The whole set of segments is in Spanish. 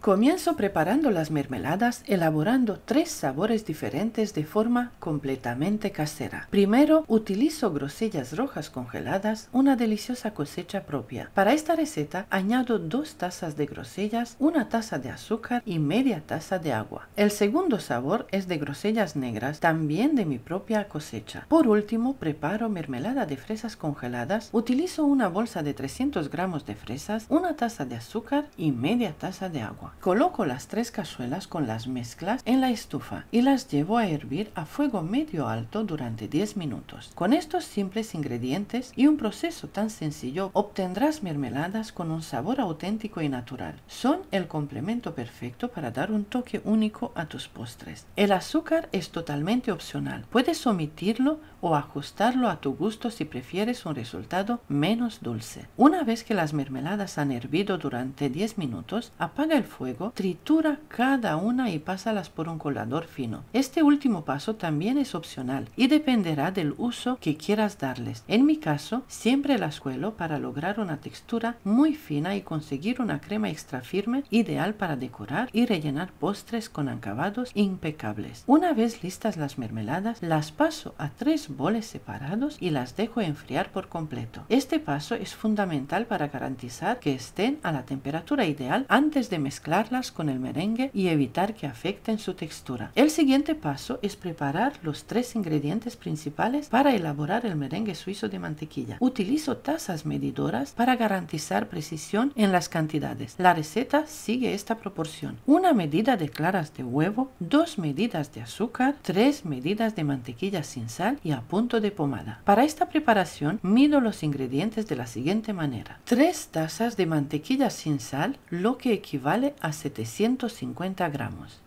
Comienzo preparando las mermeladas elaborando 3 sabores diferentes de forma completamente casera. Primero, utilizo grosellas rojas congeladas, una deliciosa cosecha propia. Para esta receta añado 2 tazas de grosellas, 1 taza de azúcar y media taza de agua. El segundo sabor es de grosellas negras, también de mi propia cosecha. Por último, preparo mermelada de fresas congeladas. Utilizo una bolsa de 300 gramos de fresas, 1 taza de azúcar y media taza de agua. Coloco las 3 cazuelas con las mezclas en la estufa y las llevo a hervir a fuego medio alto durante 10 minutos. Con estos simples ingredientes y un proceso tan sencillo obtendrás mermeladas con un sabor auténtico y natural. Son el complemento perfecto para dar un toque único a tus postres. El azúcar es totalmente opcional. Puedes omitirlo o ajustarlo a tu gusto si prefieres un resultado menos dulce. Una vez que las mermeladas han hervido durante 10 minutos, apaga el fuego, tritura cada una y pásalas por un colador fino. Este último paso también es opcional y dependerá del uso que quieras darles. En mi caso, siempre las cuelo para lograr una textura muy fina y conseguir una crema extra firme ideal para decorar y rellenar postres con acabados impecables. Una vez listas las mermeladas, las paso a 3 boles separados y las dejo enfriar por completo. Este paso es fundamental para garantizar que estén a la temperatura ideal antes de mezclarlas con el merengue y evitar que afecten su textura. El siguiente paso es preparar los 3 ingredientes principales para elaborar el merengue suizo de mantequilla. Utilizo tazas medidoras para garantizar precisión en las cantidades. La receta sigue esta proporción: 1 medida de claras de huevo, 2 medidas de azúcar, 3 medidas de mantequilla sin sal y a punto de pomada. Para esta preparación mido los ingredientes de la siguiente manera: 3 tazas de mantequilla sin sal, lo que equivale a 750 gramos.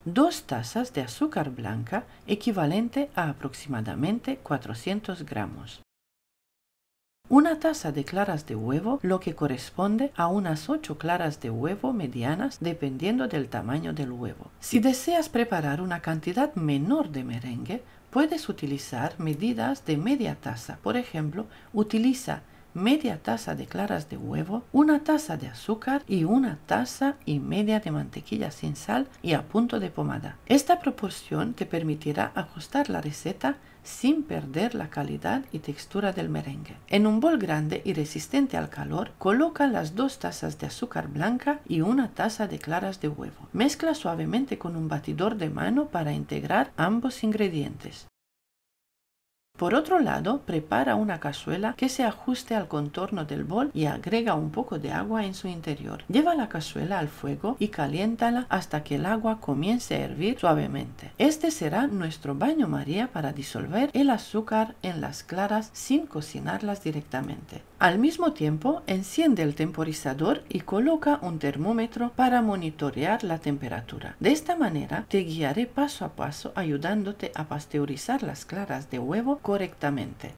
2 tazas de azúcar blanca, equivalente a aproximadamente 400 gramos. 1 taza de claras de huevo, lo que corresponde a unas 8 claras de huevo medianas dependiendo del tamaño del huevo. Si deseas preparar una cantidad menor de merengue, puedes utilizar medidas de media taza. Por ejemplo, utiliza media taza de claras de huevo, 1 taza de azúcar y 1 taza y media de mantequilla sin sal y a punto de pomada. Esta proporción te permitirá ajustar la receta sin perder la calidad y textura del merengue. En un bol grande y resistente al calor, coloca las 2 tazas de azúcar blanca y 1 taza de claras de huevo. Mezcla suavemente con un batidor de mano para integrar ambos ingredientes. Por otro lado, prepara una cazuela que se ajuste al contorno del bol y agrega un poco de agua en su interior. Lleva la cazuela al fuego y caliéntala hasta que el agua comience a hervir suavemente. Este será nuestro baño María para disolver el azúcar en las claras sin cocinarlas directamente. Al mismo tiempo, enciende el temporizador y coloca un termómetro para monitorear la temperatura. De esta manera, te guiaré paso a paso ayudándote a pasteurizar las claras de huevo correctamente.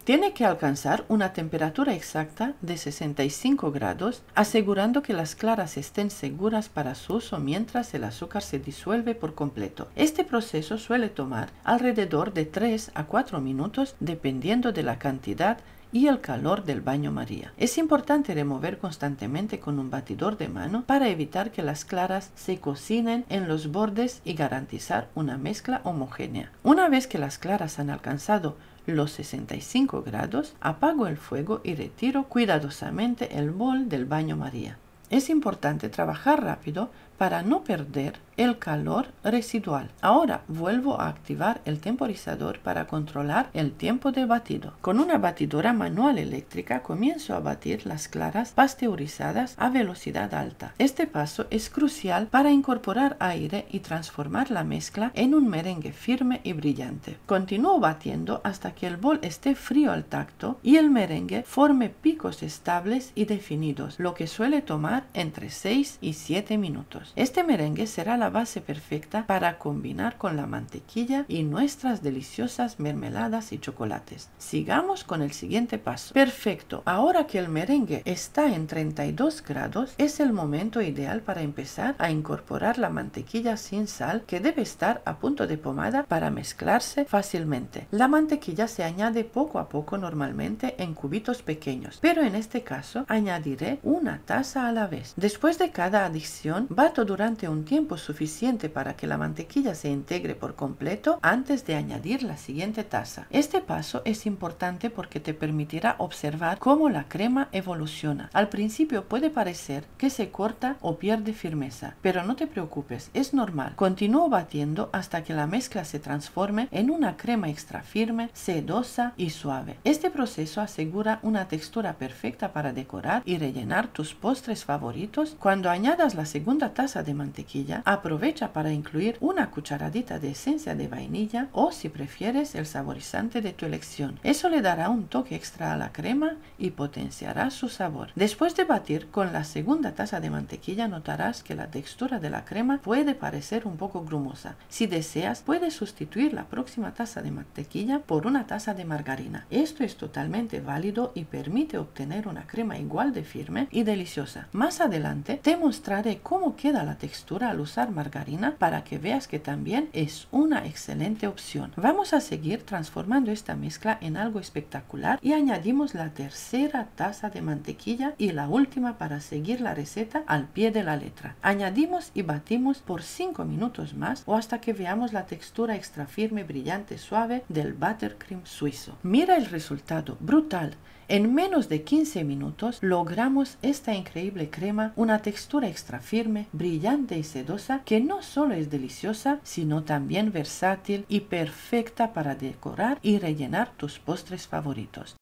Tiene que alcanzar una temperatura exacta de 65 grados, asegurando que las claras estén seguras para su uso mientras el azúcar se disuelve por completo. Este proceso suele tomar alrededor de 3 a 4 minutos dependiendo de la cantidad y el calor del baño María. Es importante remover constantemente con un batidor de mano para evitar que las claras se cocinen en los bordes y garantizar una mezcla homogénea. Una vez que las claras han alcanzado los 65 grados, apago el fuego y retiro cuidadosamente el bol del baño María. Es importante trabajar rápido para no perder el calor residual. Ahora vuelvo a activar el temporizador para controlar el tiempo de batido. Con una batidora manual eléctrica comienzo a batir las claras pasteurizadas a velocidad alta. Este paso es crucial para incorporar aire y transformar la mezcla en un merengue firme y brillante. Continúo batiendo hasta que el bol esté frío al tacto y el merengue forme picos estables y definidos, lo que suele tomar cocinar entre 6 y 7 minutos. Este merengue será la base perfecta para combinar con la mantequilla y nuestras deliciosas mermeladas y chocolates. Sigamos con el siguiente paso. Perfecto, ahora que el merengue está en 32 grados, es el momento ideal para empezar a incorporar la mantequilla sin sal, que debe estar a punto de pomada para mezclarse fácilmente. La mantequilla se añade poco a poco normalmente en cubitos pequeños, pero en este caso añadiré una taza a la vez. Después de cada adición, bato durante un tiempo suficiente para que la mantequilla se integre por completo antes de añadir la siguiente taza. Este paso es importante porque te permitirá observar cómo la crema evoluciona. Al principio puede parecer que se corta o pierde firmeza, pero no te preocupes, es normal. Continúo batiendo hasta que la mezcla se transforme en una crema extra firme, sedosa y suave. Este proceso asegura una textura perfecta para decorar y rellenar tus postres favoritos. Cuando añadas la segunda taza de mantequilla, aprovecha para incluir una cucharadita de esencia de vainilla o, si prefieres, el saborizante de tu elección. Eso le dará un toque extra a la crema y potenciará su sabor. Después de batir con la segunda taza de mantequilla, notarás que la textura de la crema puede parecer un poco grumosa. Si deseas, puedes sustituir la próxima taza de mantequilla por una taza de margarina. Esto es totalmente válido y permite obtener una crema igual de firme y deliciosa. Más adelante te mostraré cómo queda la textura al usar margarina para que veas que también es una excelente opción. Vamos a seguir transformando esta mezcla en algo espectacular y añadimos la tercera taza de mantequilla y la última para seguir la receta al pie de la letra. Añadimos y batimos por 5 minutos más o hasta que veamos la textura extra firme, brillante, suave del buttercream suizo. Mira el resultado, brutal. En menos de 15 minutos logramos esta increíble crema, una textura extra firme, brillante y sedosa que no solo es deliciosa, sino también versátil y perfecta para decorar y rellenar tus postres favoritos.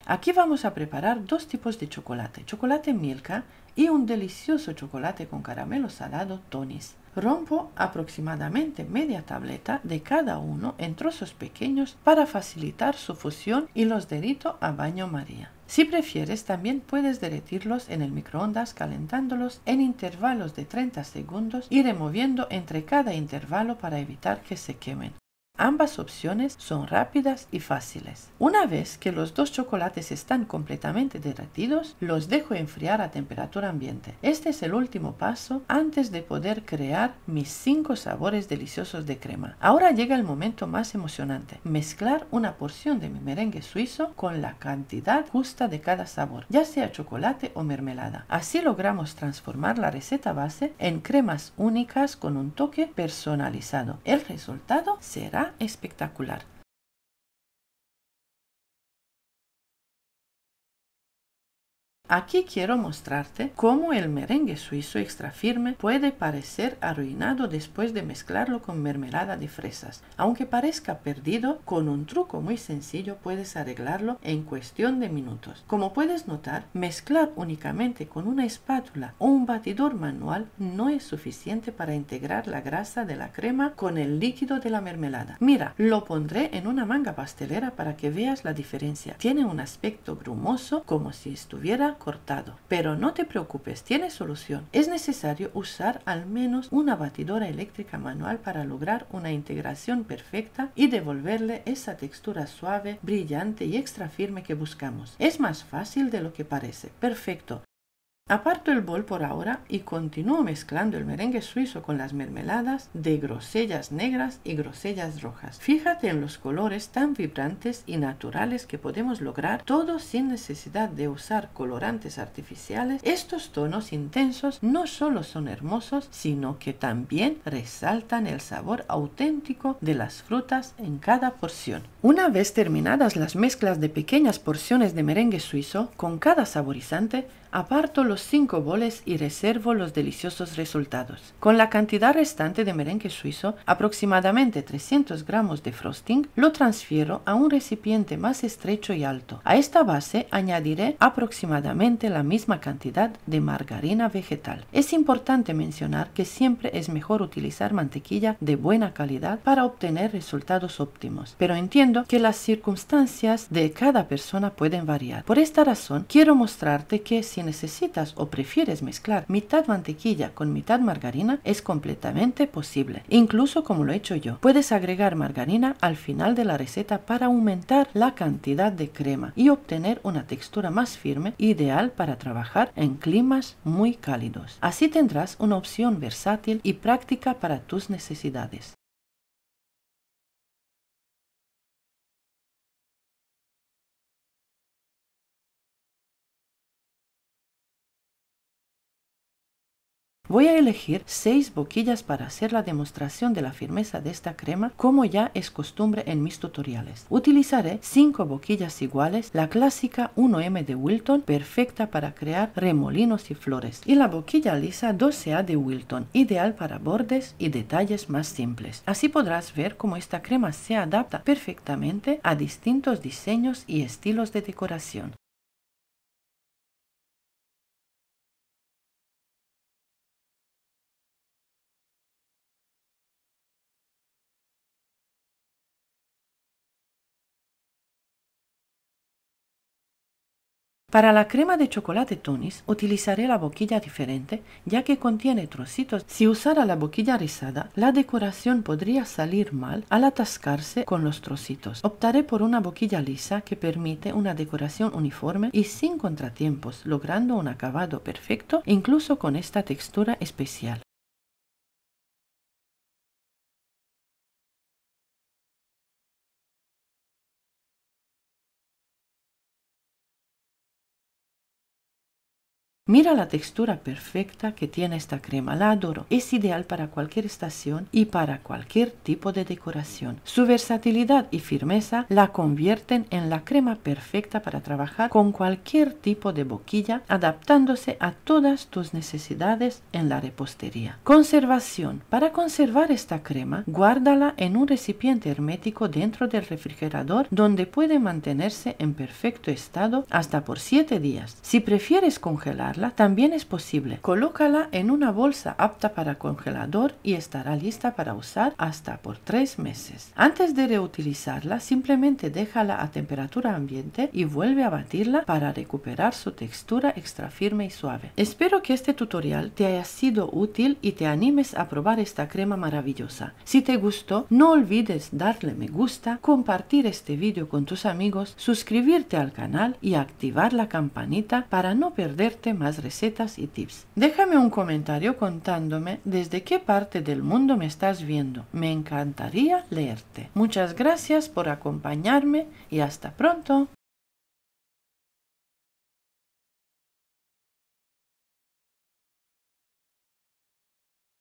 Aquí vamos a preparar dos tipos de chocolate, chocolate Milka y un delicioso chocolate con caramelo salado Tony's. Rompo aproximadamente media tableta de cada uno en trozos pequeños para facilitar su fusión y los derrito a baño María. Si prefieres, también puedes derretirlos en el microondas calentándolos en intervalos de 30 segundos y removiendo entre cada intervalo para evitar que se quemen. Ambas opciones son rápidas y fáciles. Una vez que los dos chocolates están completamente derretidos, los dejo enfriar a temperatura ambiente. Este es el último paso antes de poder crear mis 5 sabores deliciosos de crema. Ahora llega el momento más emocionante: mezclar una porción de mi merengue suizo con la cantidad justa de cada sabor, ya sea chocolate o mermelada. Así logramos transformar la receta base en cremas únicas con un toque personalizado. El resultado será espectacular. Aquí quiero mostrarte cómo el merengue suizo extra firme puede parecer arruinado después de mezclarlo con mermelada de fresas. Aunque parezca perdido, con un truco muy sencillo puedes arreglarlo en cuestión de minutos. Como puedes notar, mezclar únicamente con una espátula o un batidor manual no es suficiente para integrar la grasa de la crema con el líquido de la mermelada. Mira, lo pondré en una manga pastelera para que veas la diferencia. Tiene un aspecto grumoso como si estuviera cortado. Pero no te preocupes, tiene solución. Es necesario usar al menos una batidora eléctrica manual para lograr una integración perfecta y devolverle esa textura suave, brillante y extra firme que buscamos. Es más fácil de lo que parece. Perfecto. Aparto el bol por ahora y continúo mezclando el merengue suizo con las mermeladas de grosellas negras y grosellas rojas. Fíjate en los colores tan vibrantes y naturales que podemos lograr, todo sin necesidad de usar colorantes artificiales. Estos tonos intensos no solo son hermosos, sino que también resaltan el sabor auténtico de las frutas en cada porción. Una vez terminadas las mezclas de pequeñas porciones de merengue suizo con cada saborizante, Aparto los 5 boles y reservo los deliciosos resultados. Con la cantidad restante de merengue suizo, aproximadamente 300 gramos de frosting, lo transfiero a un recipiente más estrecho y alto. A esta base añadiré aproximadamente la misma cantidad de margarina vegetal. Es importante mencionar que siempre es mejor utilizar mantequilla de buena calidad para obtener resultados óptimos, pero entiendo que las circunstancias de cada persona pueden variar. Por esta razón, quiero mostrarte que si necesitas o prefieres mezclar mitad mantequilla con mitad margarina, es completamente posible, incluso como lo he hecho yo. Puedes agregar margarina al final de la receta para aumentar la cantidad de crema y obtener una textura más firme, ideal para trabajar en climas muy cálidos. Así tendrás una opción versátil y práctica para tus necesidades. Voy a elegir 6 boquillas para hacer la demostración de la firmeza de esta crema, como ya es costumbre en mis tutoriales. Utilizaré 5 boquillas iguales, la clásica 1M de Wilton, perfecta para crear remolinos y flores, y la boquilla lisa 12A de Wilton, ideal para bordes y detalles más simples. Así podrás ver cómo esta crema se adapta perfectamente a distintos diseños y estilos de decoración. Para la crema de chocolate Tunis utilizaré la boquilla diferente, ya que contiene trocitos. Si usara la boquilla rizada, la decoración podría salir mal al atascarse con los trocitos. Optaré por una boquilla lisa que permite una decoración uniforme y sin contratiempos, logrando un acabado perfecto incluso con esta textura especial. Mira la textura perfecta que tiene esta crema, la adoro. Es ideal para cualquier estación y para cualquier tipo de decoración. Su versatilidad y firmeza la convierten en la crema perfecta para trabajar con cualquier tipo de boquilla, adaptándose a todas tus necesidades en la repostería. Conservación. Para conservar esta crema, guárdala en un recipiente hermético dentro del refrigerador, donde puede mantenerse en perfecto estado hasta por 7 días. Si prefieres congelar, también es posible. Colócala en una bolsa apta para congelador y estará lista para usar hasta por 3 meses. Antes de reutilizarla, simplemente déjala a temperatura ambiente y vuelve a batirla para recuperar su textura extra firme y suave. Espero que este tutorial te haya sido útil y te animes a probar esta crema maravillosa. Si te gustó, no olvides darle me gusta, compartir este vídeo con tus amigos, suscribirte al canal y activar la campanita para no perderte más recetas y tips. Déjame un comentario contándome desde qué parte del mundo me estás viendo. Me encantaría leerte. Muchas gracias por acompañarme y hasta pronto.